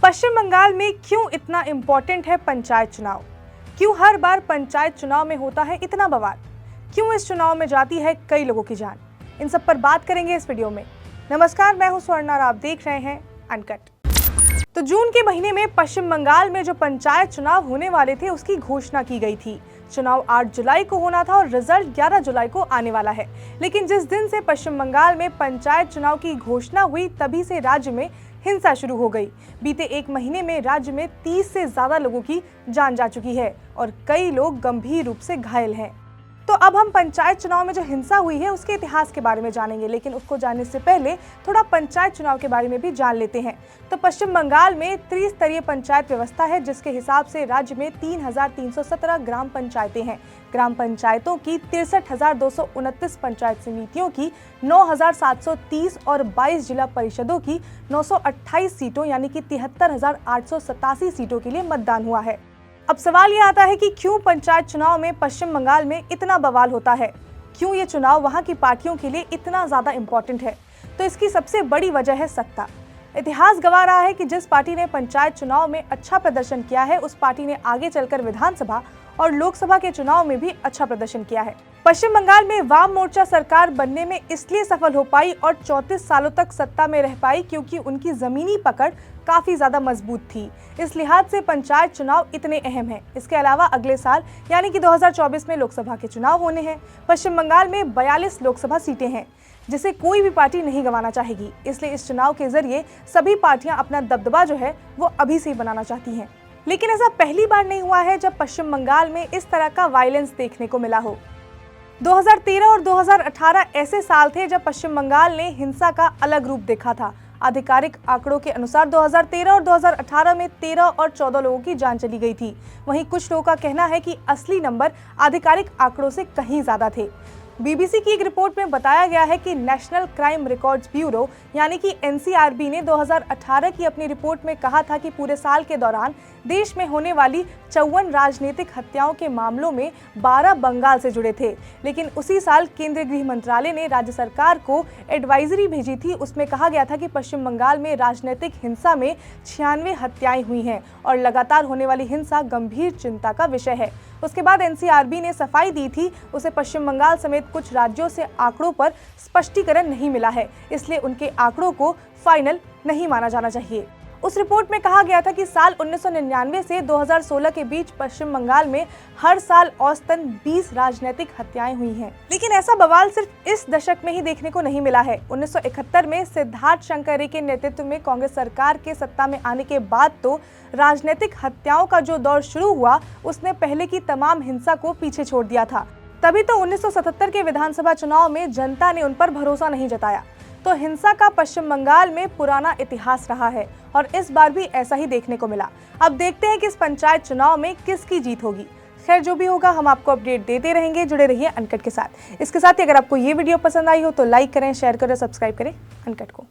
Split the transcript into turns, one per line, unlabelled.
पश्चिम बंगाल में क्यों इतना इम्पोर्टेंट है पंचायत चुनाव? क्यों हर बार पंचायत चुनाव में होता है इतना बवाल? क्यों इस चुनाव में जाती है कई लोगों की जान? इन सब पर बात करेंगे इस वीडियो में। नमस्कार, मैं हूं स्वर्णा और आप देख रहे हैं अनकट। तो जून के महीने में पश्चिम बंगाल में जो पंचायत चुनाव होने वाले थे उसकी घोषणा की गई थी। चुनाव 8 जुलाई को होना था और रिजल्ट 11 जुलाई को आने वाला है। लेकिन जिस दिन से पश्चिम बंगाल में पंचायत चुनाव की घोषणा हुई तभी से राज्य में हिंसा शुरू हो गई। बीते एक महीने में राज्य में 30 से ज्यादा लोगों की जान जा चुकी है और कई लोग गंभीर रूप से घायल हैं। तो अब हम पंचायत चुनाव में जो हिंसा हुई है उसके इतिहास के बारे में जानेंगे, लेकिन उसको जानने से पहले थोड़ा पंचायत चुनाव के बारे में भी जान लेते हैं। तो पश्चिम बंगाल में त्रिस्तरीय पंचायत व्यवस्था है, जिसके हिसाब से राज्य में 3,317 ग्राम पंचायतें हैं। ग्राम पंचायतों की 63,229 पंचायत समितियों की 9,730 और 22 जिला परिषदों की 928 सीटों यानी कि 73,887 सीटों के लिए मतदान हुआ है। अब सवाल ये आता है कि क्यों पंचायत चुनाव में पश्चिम बंगाल में इतना बवाल होता है? क्यों ये चुनाव वहां की पार्टियों के लिए इतना ज्यादा इम्पोर्टेंट है? तो इसकी सबसे बड़ी वजह है सत्ता। इतिहास गवाह रहा है कि जिस पार्टी ने पंचायत चुनाव में अच्छा प्रदर्शन किया है उस पार्टी ने आगे चलकर विधानसभा और लोकसभा के चुनाव में भी अच्छा प्रदर्शन किया है। पश्चिम बंगाल में वाम मोर्चा सरकार बनने में इसलिए सफल हो पाई और 34 सालों तक सत्ता में रह पाई क्योंकि उनकी जमीनी पकड़ काफी ज्यादा मजबूत थी। इस लिहाज से पंचायत चुनाव इतने अहम हैं। इसके अलावा अगले साल यानी कि 2024 में लोकसभा के चुनाव होने हैं। पश्चिम बंगाल में 42 लोकसभा सीटें हैं, जिसे कोई भी पार्टी नहीं गंवाना चाहेगी। इसलिए इस चुनाव के जरिए सभी पार्टियां अपना दबदबा जो है वो अभी से ही बनाना चाहती हैं। लेकिन ऐसा पहली बार नहीं हुआ है जब पश्चिम बंगाल में इस तरह का वायलेंस देखने को मिला हो। 2013 और 2018 ऐसे साल थे जब पश्चिम बंगाल ने हिंसा का अलग रूप देखा था। आधिकारिक आंकड़ों के अनुसार 2013 और 2018 में 13 और 14 लोगों की जान चली गई थी। वहीं कुछ लोगों का कहना है कि असली नंबर आधिकारिक आंकड़ों से कहीं ज्यादा थे। बीबीसी की एक रिपोर्ट में बताया गया है कि नेशनल क्राइम रिकॉर्ड्स ब्यूरो यानी कि एनसीआरबी ने 2018 की अपनी रिपोर्ट में कहा था कि पूरे साल के दौरान देश में होने वाली 54 राजनीतिक हत्याओं के मामलों में 12 बंगाल से जुड़े थे। लेकिन उसी साल केंद्रीय गृह मंत्रालय ने राज्य सरकार को एडवाइजरी भेजी थी। उसमें कहा गया था कि पश्चिम बंगाल में राजनीतिक हिंसा में 96 हत्याएं हुई हैं और लगातार होने वाली हिंसा गंभीर चिंता का विषय है। उसके बाद एनसीआरबी ने सफाई दी थी, उसे पश्चिम बंगाल समेत कुछ राज्यों से आंकड़ों पर स्पष्टीकरण नहीं मिला है, इसलिए उनके आंकड़ों को फाइनल नहीं माना जाना चाहिए। उस रिपोर्ट में कहा गया था कि साल 1999 से 2016 के बीच पश्चिम बंगाल में हर साल औसतन 20 राजनीतिक हत्याएं हुई हैं। लेकिन ऐसा बवाल सिर्फ इस दशक में ही देखने को नहीं मिला है। 1971 में सिद्धार्थ शंकर के नेतृत्व में कांग्रेस सरकार के सत्ता में आने के बाद तो राजनीतिक हत्याओं का जो दौर शुरू हुआ उसने पहले की तमाम हिंसा को पीछे छोड़ दिया था। तभी तो 1977 के विधानसभा चुनाव में जनता ने उन पर भरोसा नहीं जताया। तो हिंसा का पश्चिम बंगाल में पुराना इतिहास रहा है और इस बार भी ऐसा ही देखने को मिला। अब देखते हैं कि इस पंचायत चुनाव में किसकी जीत होगी। खैर, जो भी होगा हम आपको अपडेट देते रहेंगे। जुड़े रहिए अनकट के साथ। इसके साथ ही अगर आपको ये वीडियो पसंद आई हो तो लाइक करें, शेयर करें, सब्सक्राइब करें अनकट को।